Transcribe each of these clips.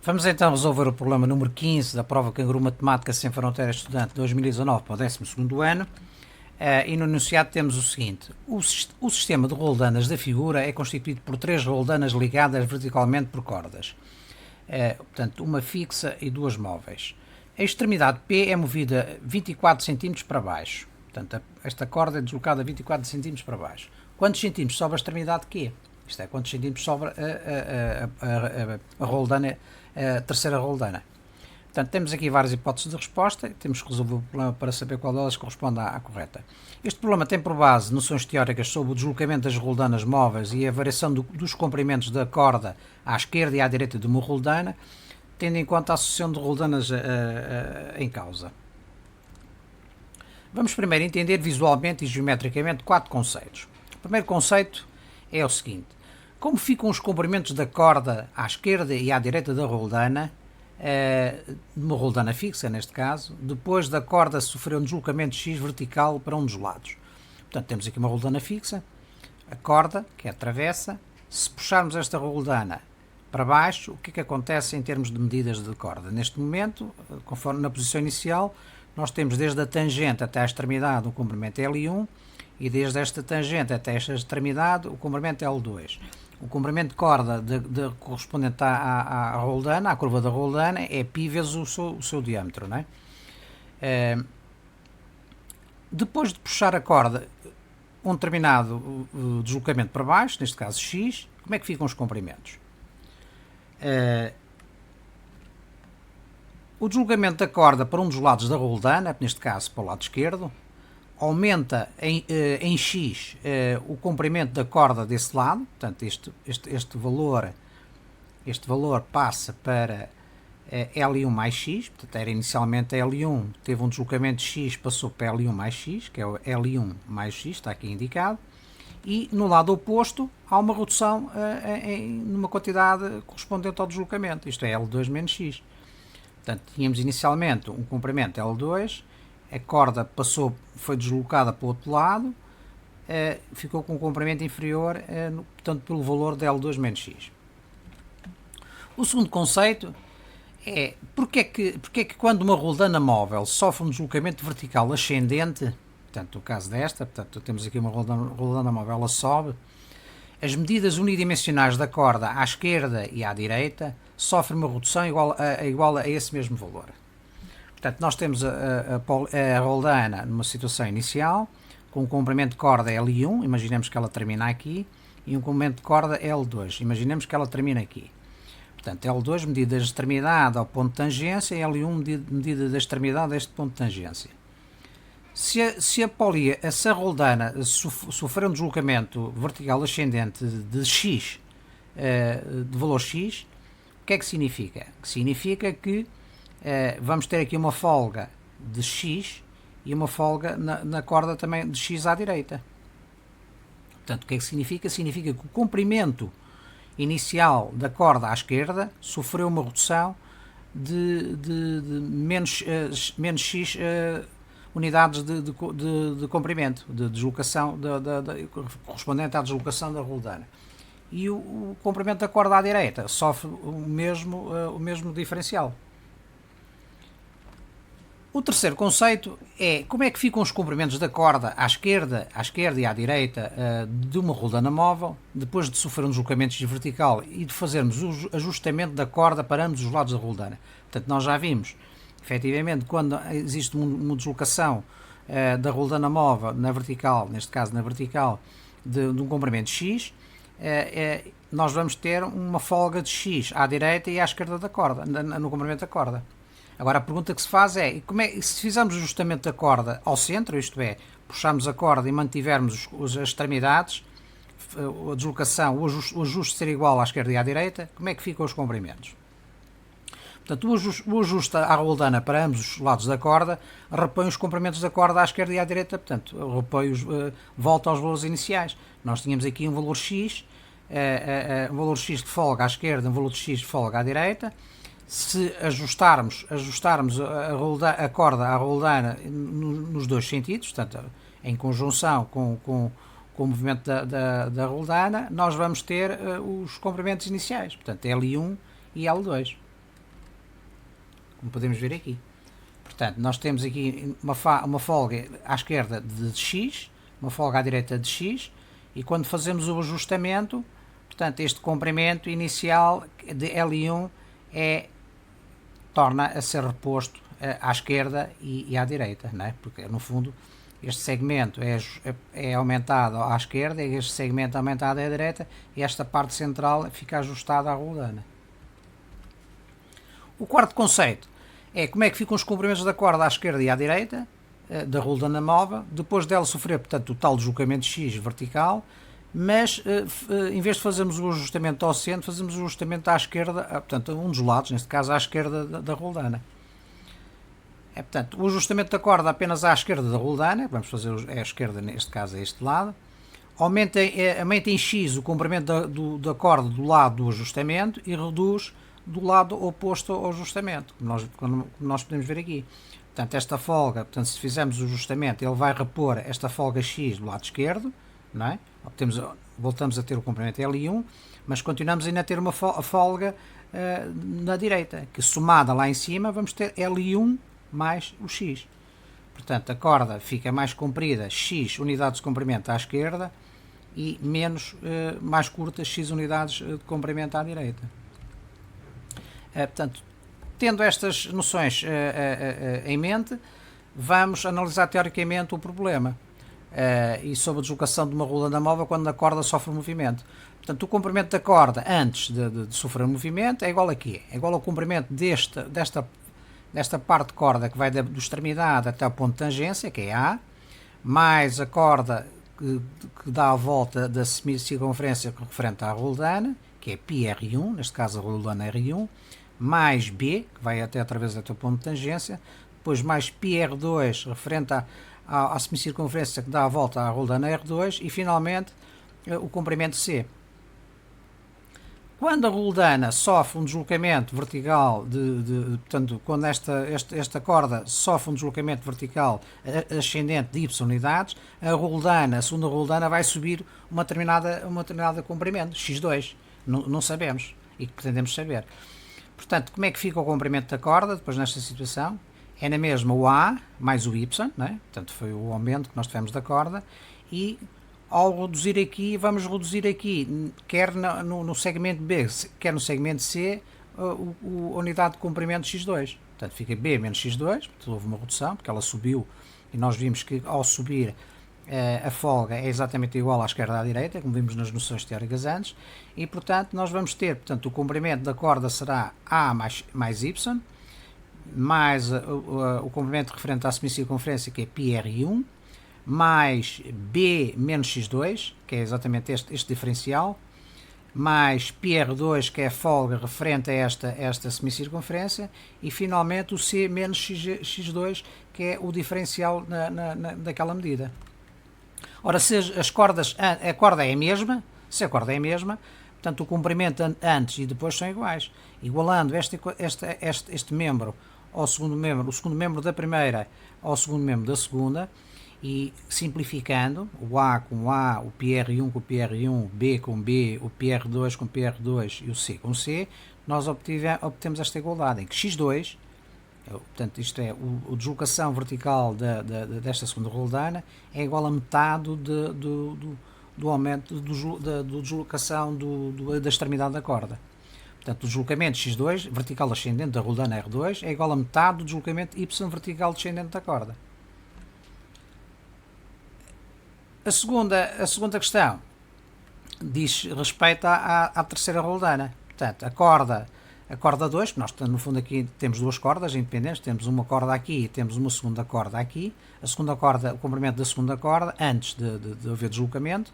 Vamos então resolver o problema número 15 da prova Canguru Matemática Sem Fronteiras Estudante 2019 para o 12º ano. E no enunciado temos o seguinte: o sistema de roldanas da figura é constituído por 3 roldanas ligadas verticalmente por cordas, portanto uma fixa e 2 móveis. A extremidade P é movida 24 cm para baixo, portanto esta corda é deslocada 24 cm para baixo. Quantos centímetros sobra a extremidade Q? Isto é, quantos centímetros sobra a roldana, a terceira roldana. Portanto, temos aqui várias hipóteses de resposta, temos que resolver o problema para saber qual delas corresponde à correta. Este problema tem por base noções teóricas sobre o deslocamento das roldanas móveis e a variação dos comprimentos da corda à esquerda e à direita de uma roldana, tendo em conta a associação de roldanas em causa. Vamos primeiro entender visualmente e geometricamente 4 conceitos. O primeiro conceito é o seguinte: como ficam os comprimentos da corda à esquerda e à direita da roldana, de uma roldana fixa neste caso, depois da corda sofrer um deslocamento X vertical para um dos lados. Portanto, temos aqui uma roldana fixa, a corda, que é a travessa. Se puxarmos esta roldana para baixo, o que é que acontece em termos de medidas de corda? Neste momento, conforme na posição inicial, nós temos desde a tangente até a extremidade o comprimento L1 e desde esta tangente até esta extremidade o comprimento L2. O comprimento de corda correspondente à roldana, à curva da roldana, é π vezes o seu diâmetro, não é? Depois de puxar a corda um determinado deslocamento para baixo, neste caso x, como é que ficam os comprimentos? O deslocamento da corda para um dos lados da roldana, neste caso para o lado esquerdo, aumenta em x o comprimento da corda desse lado, portanto este valor passa para L1 mais x, portanto era inicialmente L1, teve um deslocamento de x, passou para L1 mais x, que é o L1 mais x, está aqui indicado, e no lado oposto há uma redução numa quantidade correspondente ao deslocamento, isto é L2 menos x. Portanto, tínhamos inicialmente um comprimento L2, a corda foi deslocada para o outro lado, ficou com um comprimento inferior, portanto, pelo valor de L2 menos x. O segundo conceito é porque é que quando uma roldana móvel sofre um deslocamento vertical ascendente, portanto, no caso desta, portanto, temos aqui uma roldana móvel, ela sobe, as medidas unidimensionais da corda à esquerda e à direita sofrem uma redução igual a esse mesmo valor. Portanto, nós temos a roldana numa situação inicial, com um comprimento de corda L1, imaginemos que ela termina aqui, e um comprimento de corda L2, imaginemos que ela termina aqui. Portanto, L2 medida da extremidade ao ponto de tangência e L1 medida da extremidade a este ponto de tangência. Se a roldana sofrer um deslocamento vertical ascendente de x, de valor x, o que é que significa? Significa que vamos ter aqui uma folga de x e uma folga na corda também de x à direita. Portanto, o que é que significa? Significa que o comprimento inicial da corda à esquerda sofreu uma redução de menos x unidades de comprimento, de deslocação, correspondente à deslocação da roldana. E o comprimento da corda à direita sofre o mesmo diferencial. O terceiro conceito é como é que ficam os comprimentos da corda à esquerda e à direita de uma roldana móvel, depois de sofrer um deslocamento vertical e de fazermos o ajustamento da corda para ambos os lados da roldana. Portanto, nós já vimos, efetivamente, quando existe uma deslocação da roldana móvel na vertical, neste caso na vertical, de um comprimento x, nós vamos ter uma folga de x à direita e à esquerda da corda, no comprimento da corda. Agora a pergunta que se faz é, se fizermos o ajustamento da corda ao centro, isto é, puxarmos a corda e mantivermos as extremidades, a deslocação, o ajuste ser igual à esquerda e à direita, como é que ficam os comprimentos? Portanto, o ajuste à roldana para ambos os lados da corda repõe os comprimentos da corda à esquerda e à direita, portanto, volta aos valores iniciais. Nós tínhamos aqui um valor x, um valor x de folga à esquerda, um valor de x de folga à direita. Se ajustarmos a corda à roldana nos dois sentidos, portanto, em conjunção com o movimento da roldana, nós vamos ter os comprimentos iniciais, portanto, L1 e L2. como podemos ver aqui. Portanto, nós temos aqui uma folga à esquerda de x, uma folga à direita de x, e quando fazemos o ajustamento, portanto, este comprimento inicial de L1 torna a ser reposto à esquerda e à direita, não é? Porque no fundo este segmento é aumentado à esquerda e este segmento é aumentado à direita e esta parte central fica ajustada à roldana. O quarto conceito é como é que ficam os comprimentos da corda à esquerda e à direita da roldana móvel, depois dela sofrer, portanto, o tal deslocamento X vertical, mas em vez de fazermos o ajustamento ao centro, fazemos o ajustamento à esquerda, portanto, a um dos lados, neste caso à esquerda da roldana. Portanto, o ajustamento da corda apenas à esquerda da roldana, vamos fazer a esquerda, neste caso a este lado, aumenta em X o comprimento da corda do lado do ajustamento e reduz do lado oposto ao ajustamento, como nós podemos ver aqui. Portanto, esta folga, portanto, se fizermos o ajustamento, ele vai repor esta folga X do lado esquerdo, não é? Voltamos a ter o comprimento L1, mas continuamos ainda a ter uma folga na direita, que somada lá em cima vamos ter L1 mais o X. Portanto, a corda fica mais comprida, X unidades de comprimento à esquerda e mais curta, X unidades de comprimento à direita. Portanto, tendo estas noções em mente, vamos analisar teoricamente o problema e sobre a deslocação de uma roldana móvel quando a corda sofre movimento. Portanto, o comprimento da corda antes de sofrer movimento é igual a quê? É igual ao comprimento desta parte de corda que vai da extremidade até o ponto de tangência, que é A, mais a corda que dá a volta da semicircunferência referente à roldana, que é πr1, neste caso a roldana R1, mais B, que vai através do ponto de tangência, depois mais πr2 referente à semicircunferência que dá a volta à roldana R2 e finalmente o comprimento C. Quando a roldana sofre um deslocamento vertical, portanto, quando esta corda sofre um deslocamento vertical ascendente de y unidades, a segunda roldana vai subir uma determinada comprimento, x2, não sabemos e que pretendemos saber. Portanto, como é que fica o comprimento da corda depois nesta situação? É na mesma o A mais o Y, não é? Portanto, foi o aumento que nós tivemos da corda e ao reduzir aqui, vamos reduzir aqui, quer no segmento B, quer no segmento C, a unidade de comprimento x2. Portanto, fica B menos x2, portanto, houve uma redução, porque ela subiu e nós vimos que ao subir a folga é exatamente igual à esquerda e à direita, como vimos nas noções teóricas antes, e portanto nós vamos ter, portanto, o comprimento da corda será A mais Y, mais o comprimento referente à semicircunferência, que é πr1, mais B menos x2, que é exatamente este diferencial, mais πr2, que é a folga referente a esta semicircunferência, e finalmente o C menos x2, que é o diferencial daquela medida. Ora, se a corda é a mesma, portanto o comprimento antes e depois são iguais. Igualando este membro ao segundo membro, o segundo membro da primeira ao segundo membro da segunda, e simplificando, o A com o A, o PR1 com o PR1, o B com o B, o PR2 com o PR2 e o C com o C, nós obtemos esta igualdade, em que x2, portanto isto é, a deslocação vertical desta segunda roldana é igual a metade do aumento da deslocação da extremidade da corda. Portanto, o deslocamento x2 vertical ascendente da roldana R2 é igual a metade do deslocamento y vertical descendente da corda. A segunda questão diz respeito à terceira roldana. Portanto, a corda 2, que nós no fundo aqui temos duas cordas independentes, temos uma corda aqui e temos uma segunda corda aqui. A segunda corda, o comprimento da segunda corda, antes de haver deslocamento,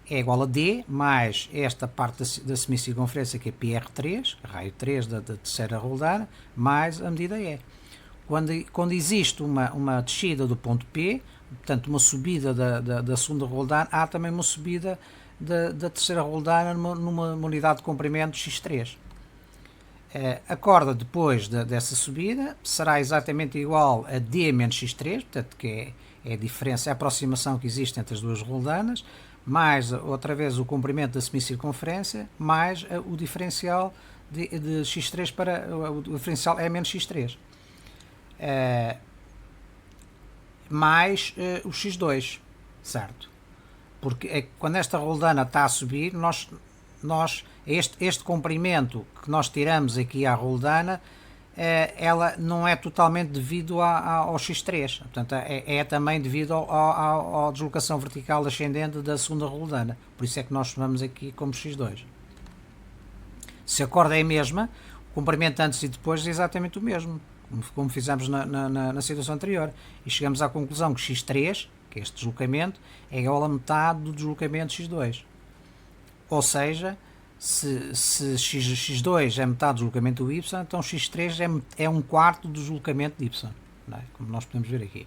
é igual a D mais esta parte da semicircunferência, que é PR3, raio 3 da terceira roldana, mais a medida E. Quando existe uma descida do ponto P, portanto uma subida da segunda roldana, há também uma subida da terceira roldana numa unidade de comprimento x3. A corda depois dessa subida será exatamente igual a D menos x3, portanto que é a diferença, a aproximação que existe entre as duas roldanas, mais outra vez o comprimento da semicircunferência, mais o diferencial de x3 para o diferencial é menos x3. Mais o x2, certo? Porque quando esta roldana está a subir, este comprimento que nós tiramos aqui à roldana, ela não é totalmente devido ao x3, portanto é também devido à deslocação vertical ascendente da segunda roldana, por isso é que nós chamamos aqui como x2. Se a corda é a mesma, o comprimento antes e depois é exatamente o mesmo, como fizemos na situação anterior, e chegamos à conclusão que x3, que é este deslocamento, é igual a metade do deslocamento x2, ou seja, se x2 é metade do deslocamento do y, então x3 é um quarto do deslocamento de y, não é? Como nós podemos ver aqui.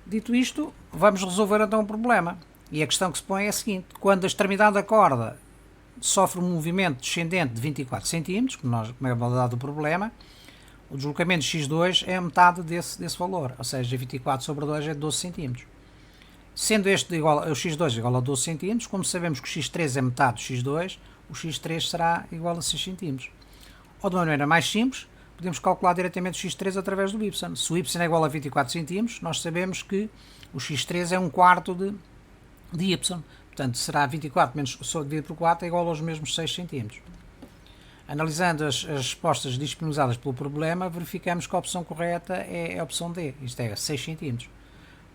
Dito isto, vamos resolver então o problema. E a questão que se põe é a seguinte: quando a extremidade da corda sofre um movimento descendente de 24 cm, como é a modalidade do problema, o deslocamento de x2 é a metade desse valor, ou seja, 24 sobre 2 é 12 cm. Sendo este igual, o x2 igual a 12 cm, como sabemos que o x3 é metade do x2, o x3 será igual a 6 cm. Ou de uma maneira mais simples, podemos calcular diretamente o x3 através do y. Se o y é igual a 24 cm, nós sabemos que o x3 é um quarto de y. Portanto, será 24 menos dividido por 4 é igual aos mesmos 6 cm. Analisando as respostas disponibilizadas pelo problema, verificamos que a opção correta é a opção D, isto é, 6 cm.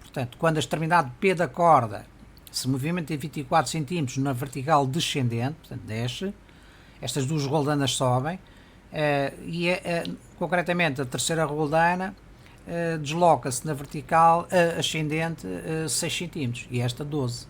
Portanto, quando a extremidade P da corda se movimenta em 24 cm na vertical descendente, portanto desce, estas duas roldanas sobem, concretamente a terceira roldana desloca-se na vertical ascendente 6 cm e esta 12.